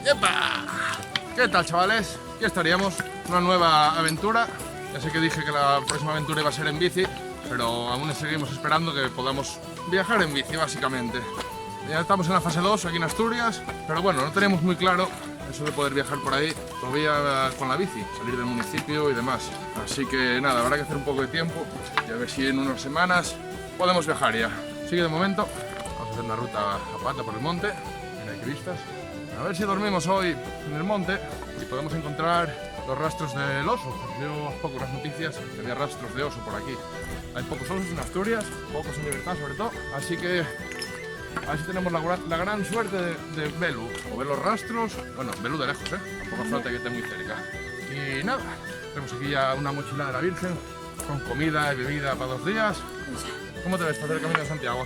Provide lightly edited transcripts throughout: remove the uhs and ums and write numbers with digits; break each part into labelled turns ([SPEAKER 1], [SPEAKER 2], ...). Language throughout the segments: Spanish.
[SPEAKER 1] ¡Yepa! ¿Qué tal, chavales? Aquí estaríamos, una nueva aventura. Ya sé que dije que la próxima aventura iba a ser en bici, pero aún seguimos esperando que podamos viajar en bici, básicamente. Ya estamos en la fase 2 aquí en Asturias, pero bueno, no tenemos muy claro eso de poder viajar por ahí todavía con la bici, salir del municipio y demás. Así que nada, habrá que hacer un poco de tiempo y a ver si en unas semanas podemos viajar ya. Así que de momento vamos a hacer una ruta a pata por el monte. Mira qué vistas. A ver si dormimos hoy en el monte y podemos encontrar los rastros del oso. Yo hace poco unas noticias que había rastros de oso por aquí. Hay pocos osos en Asturias, pocos en Libertad sobre todo, así que a ver si tenemos la gran suerte de verlo, o ver los rastros. Bueno, verlo de lejos, tampoco hace falta que esté muy cerca. Y nada, tenemos aquí ya una mochila de la Virgen con comida y bebida para 2 días. ¿Cómo te ves para hacer el Camino de Santiago?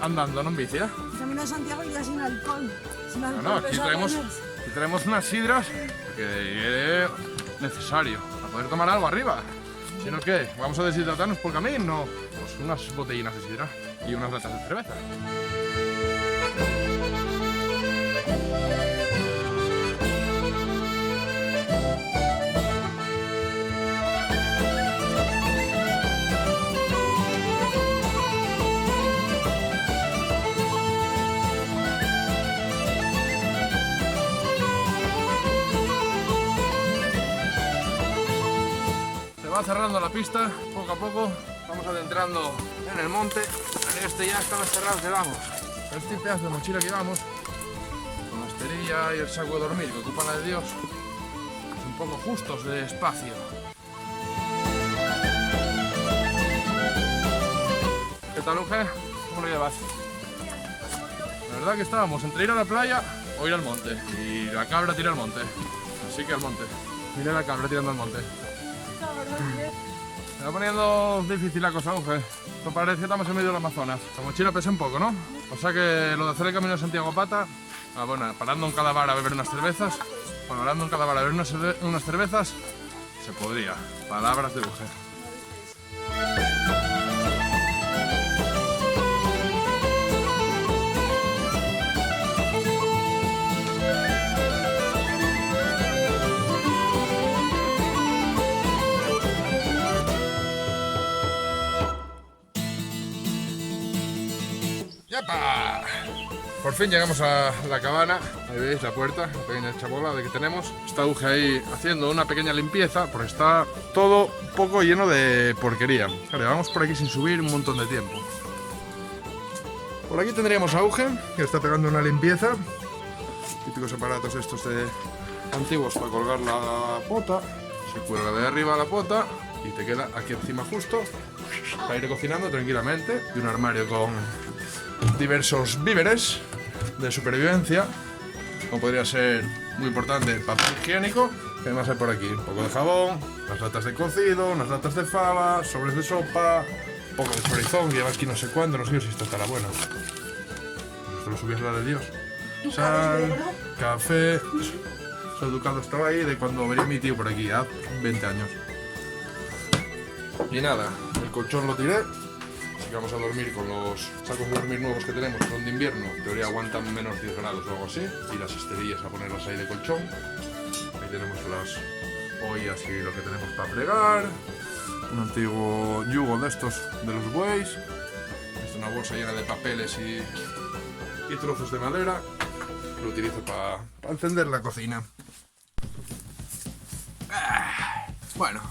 [SPEAKER 1] Andando, no en bici,
[SPEAKER 2] El Camino de Santiago ya sin alcohol. Sin alcohol,
[SPEAKER 1] no, aquí traemos unas sidras que es necesario para poder tomar algo arriba. Si no, ¿qué? ¿Vamos a deshidratarnos por camino? No, pues unas botellinas de sidra y unas latas de cerveza. Va cerrando la pista, poco a poco vamos adentrando en el monte. Este ya está más cerrado que vamos. Este pedazo de mochila que llevamos, con la esterilla y el saco de dormir que ocupan la de Dios, es un poco justos de espacio. ¿Qué tal, Uge? ¿Cómo lo llevas? La verdad que estábamos entre ir a la playa o ir al monte, y la cabra tira al monte, así que al monte. Mira la cabra tirando al monte. Se va poniendo difícil la cosa, Uge. Esto parece que estamos en medio del Amazonas. La mochila pesa un poco, ¿no? O sea que lo de hacer el Camino de Santiago a pata, bueno, parando en cada bar a beber unas cervezas, parando en cada bar a beber unas cervezas, se podría. Palabras de Uge. ¡Yapa! Por fin llegamos a la cabana. Ahí veis la puerta, la pequeña chabola que tenemos. Está Uge ahí haciendo una pequeña limpieza porque está todo un poco lleno de porquería. Claro, vamos por aquí sin subir un montón de tiempo. Por aquí tendríamos a Uge, que está pegando una limpieza. Típicos aparatos estos de antiguos para colgar la pota. Se cuelga de arriba la pota y te queda aquí encima justo para ir cocinando tranquilamente. Y un armario con diversos víveres de supervivencia, como podría ser, muy importante, papel higiénico, que además hay por aquí un poco de jabón, las latas de cocido, unas latas de fava, sobres de sopa, un poco de chorizón, lleva aquí no sé cuánto, no sé si esto estará bueno. Esto lo subías la de Dios. Sal, café. Ese educado estaba ahí de cuando venía mi tío por aquí, hace 20 años. Y nada, el colchón lo tiré. Así que vamos a dormir con los sacos de dormir nuevos que tenemos, son de invierno, en teoría aguantan menos 10 grados o algo así, y las esterillas a ponerlas ahí de colchón. Ahí tenemos las ollas y lo que tenemos para fregar, un antiguo yugo de estos de los bueyes, es una bolsa llena de papeles y trozos de madera, lo utilizo para encender la cocina. Bueno,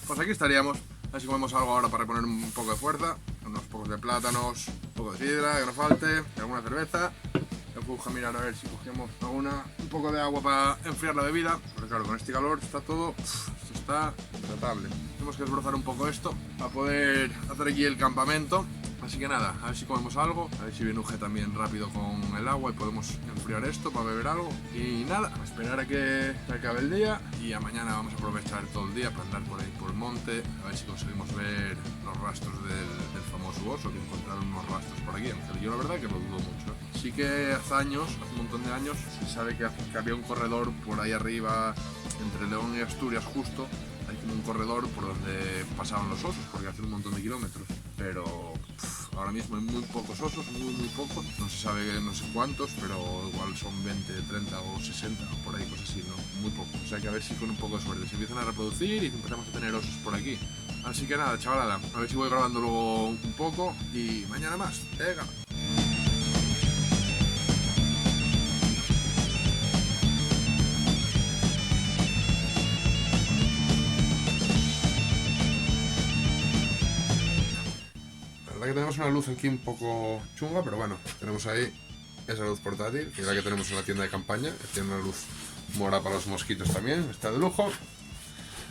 [SPEAKER 1] pues aquí estaríamos. A ver si comemos algo ahora para reponer un poco de fuerza. Unos pocos de plátanos, un poco de sidra, que no falte, y alguna cerveza. Yo a mirar a ver si cogemos un poco de agua para enfriar la bebida. Porque claro, con este calor está todo, esto está intratable. Tenemos que desbrozar un poco esto para poder hacer aquí el campamento. Así que nada, a ver si comemos algo, a ver si viene Uge también rápido con el agua y podemos enfriar esto para beber algo. Y nada, a esperar a que se acabe el día y a mañana vamos a aprovechar todo el día para andar por ahí por el monte, a ver si conseguimos ver los rastros del famoso oso, que encontraron unos rastros por aquí, aunque yo la verdad que lo dudo mucho. Sí que hace un montón de años, se sabe que había un corredor por ahí arriba, entre León y Asturias justo, hay como un corredor por donde pasaban los osos, porque hacen un montón de kilómetros, pero ahora mismo hay muy pocos osos, muy pocos, no se sabe no sé cuántos, pero igual son 20, 30 o 60 o por ahí, cosas así, ¿no? Muy pocos, o sea que a ver si con un poco de suerte se empiezan a reproducir y empezamos a tener osos por aquí. Así que nada, chavalada, a ver si voy grabando luego un poco y mañana más. Venga. La verdad que tenemos una luz aquí un poco chunga, pero bueno, tenemos ahí esa luz portátil, que es la que tenemos en la tienda de campaña, que tiene una luz mora para los mosquitos también, está de lujo.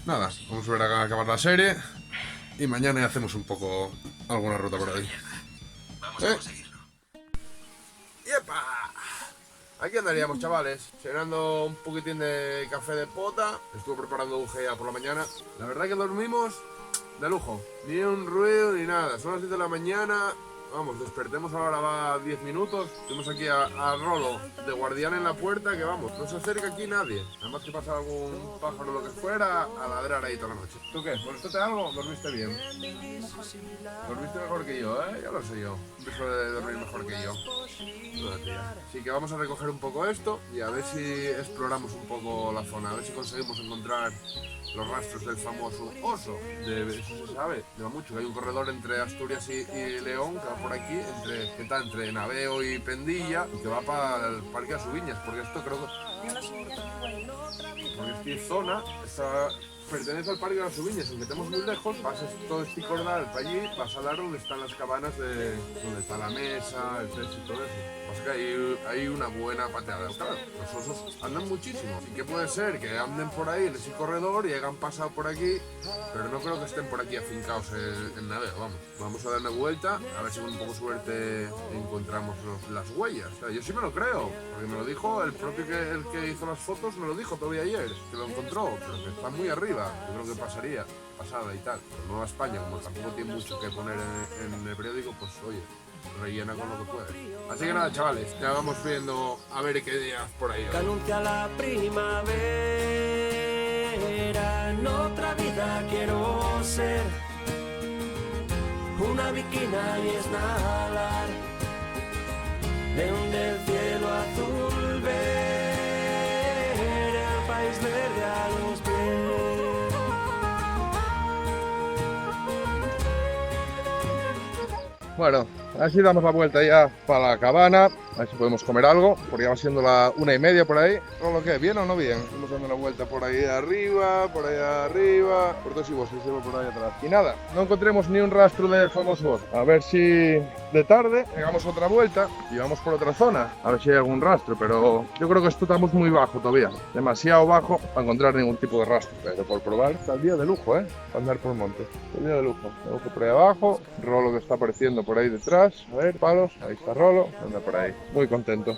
[SPEAKER 1] Nada, vamos a ver a acabar la serie y mañana hacemos un poco alguna ruta por ahí.
[SPEAKER 3] Vamos a conseguirlo.
[SPEAKER 1] ¡Yepa! Aquí andaríamos, chavales, cenando un poquitín de café de pota. Estuve preparando un GEA por la mañana. La verdad que dormimos de lujo. Ni un ruido ni nada. Son las 10 de la mañana. Vamos, despertemos ahora, va 10 minutos. Tenemos aquí a Rolo de guardián en la puerta, que vamos, no se acerca aquí nadie. Además que pasa algún pájaro o lo que fuera, a ladrar ahí toda la noche. ¿Tú qué? ¿Molestaste algo? ¿Dormiste bien? Dormiste mejor que yo, ¿eh? Ya lo sé yo. Empiezo de dormir mejor que yo. Así que vamos a recoger un poco esto y a ver si exploramos un poco la zona. A ver si conseguimos encontrar los rastros del famoso oso. Eso se sabe, lleva mucho, que hay un corredor entre Asturias y León que va por aquí, que está entre Naveo y Pendilla, y que va para el Parque de Asubiñas, porque esto creo que... Porque esta zona pertenece al Parque de Asubiñas, aunque estemos muy lejos, pasas todo este cordal para allí, vas a dar donde están las cabanas donde está la mesa, el techo y todo eso. Pasa que hay una buena pateada. Claro, los osos andan muchísimo. Sí que puede ser que anden por ahí en ese corredor y hayan pasado por aquí, pero no creo que estén por aquí afincados en Naveo, vamos. Vamos a dar una vuelta, a ver si con un poco de suerte encontramos las huellas. O sea, yo sí me lo creo, porque me lo dijo el propio el que hizo las fotos, me lo dijo todavía ayer, que lo encontró, pero que está muy arriba. Yo creo que pasada y tal. Pero Nueva España, como tampoco tiene mucho que poner en el periódico, pues oye, rellena con lo que puede. Así que nada, chavales, ya vamos viendo a ver qué días por ahí.
[SPEAKER 4] Que anuncia la primavera, en otra vida quiero ser una viquina y esnalar, de donde el cielo azul ver el país verde a los pies.
[SPEAKER 1] Bueno, así damos la vuelta ya para la cabana, a ver si podemos comer algo, porque ya va siendo la 1:30 por ahí. ¿O lo que? ¿Bien o no bien? Estamos dando una vuelta por ahí arriba, por todos y vos, por ahí atrás. Y nada, no encontremos ni un rastro del famoso oso. A ver si de tarde pegamos otra vuelta y vamos por otra zona, a ver si hay algún rastro, pero yo creo que esto estamos muy bajo todavía, demasiado bajo para encontrar ningún tipo de rastro, pero por probar está el día de lujo, para andar por el monte, el día de lujo. Por ahí abajo, Rolo que está apareciendo por ahí detrás, a ver, palos, ahí está Rolo, anda por ahí, muy contento.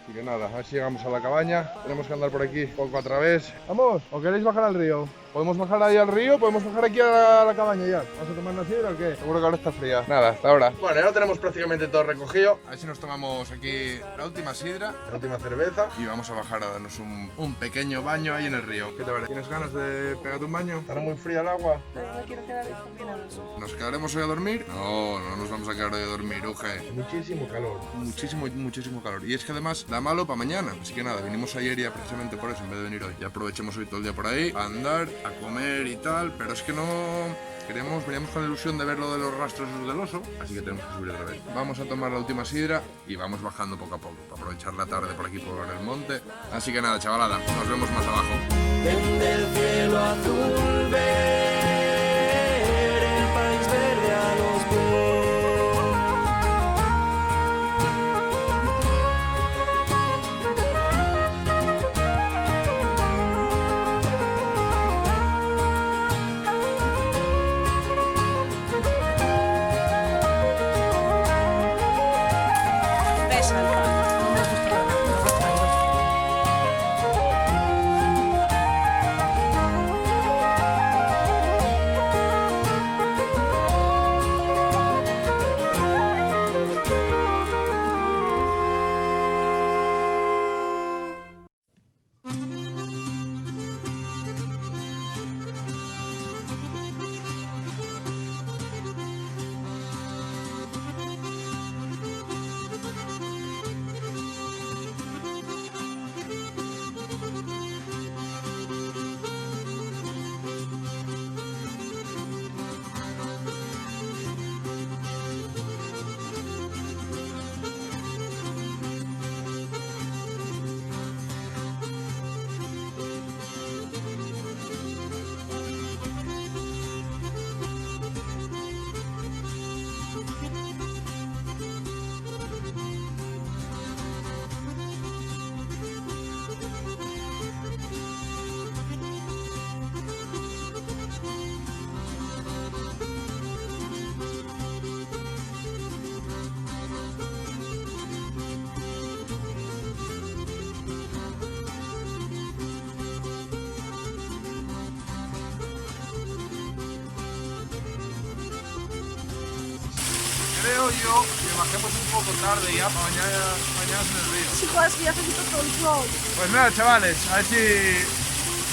[SPEAKER 1] Así que nada, a ver si llegamos a la cabaña, tenemos que andar por aquí poco a través. ¿Vamos? ¿O queréis bajar al río? ¿Podemos bajar ahí al río? ¿Podemos bajar aquí a la cabaña ya? ¿Vamos a tomar una sidra o qué? Seguro que ahora está fría. Nada, hasta ahora. Bueno, ya lo tenemos prácticamente todo recogido. A ver si nos tomamos aquí la última sidra, la última cerveza y vamos a bajar a darnos un pequeño baño ahí en el río. ¿Qué te parece? ¿Tienes ganas de pegarte un baño? ¿Estará muy fría el agua?
[SPEAKER 2] No quiero quedar combinado.
[SPEAKER 1] ¿Nos quedaremos hoy a dormir? No, no nos vamos a quedar hoy a dormir, Uge. Muchísimo calor. Muchísimo calor. Y es que además da malo para mañana. Así que nada, vinimos ayer ya precisamente por eso, en vez de venir hoy. Ya aprovechemos hoy todo el día por ahí, a andar, a comer y tal, pero es que no... veníamos con la ilusión de ver lo de los rastros del oso, así que tenemos que subir otra vez. Vamos a tomar la última sidra y vamos bajando poco a poco, para aprovechar la tarde por aquí por el monte. Así que nada, chavalada, nos vemos más abajo.
[SPEAKER 4] Desde el cielo azul ver el país verde a los pies.
[SPEAKER 1] creo yo que bajemos un poco tarde ya para bañarnos en el río.
[SPEAKER 2] Chicos, que ya se quitó todo el flow.
[SPEAKER 1] Pues nada, chavales, a ver si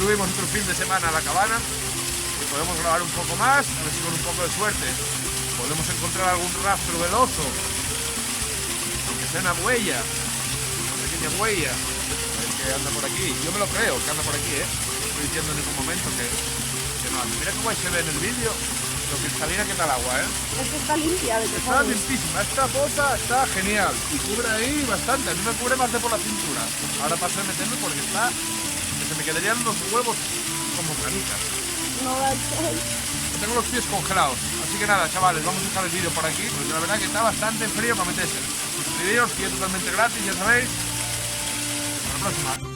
[SPEAKER 1] subimos otro fin de semana a la cabana y podemos grabar un poco más, a ver si con un poco de suerte podemos encontrar algún rastro del oso, aunque sea una huella, una pequeña huella, a ver que anda por aquí. Yo me lo creo, que anda por aquí, ¿eh? No estoy diciendo en ningún momento que no anda. Mira cómo ahí se ve en el vídeo lo cristalina que está el agua, ¿eh?
[SPEAKER 2] Esta está limpia de
[SPEAKER 1] Está
[SPEAKER 2] cojones.
[SPEAKER 1] limpísima, esta poza está genial y cubre ahí bastante, a mí me cubre más de por la cintura. Ahora paso de meterme porque está, que se me quedarían los huevos como canicas.
[SPEAKER 2] No da el sol.
[SPEAKER 1] Tengo los pies congelados, así que nada, chavales, vamos a dejar el vídeo por aquí, porque la verdad que está bastante frío para meterse. Suscribiros, que es totalmente gratis, ya sabéis. Hasta la próxima.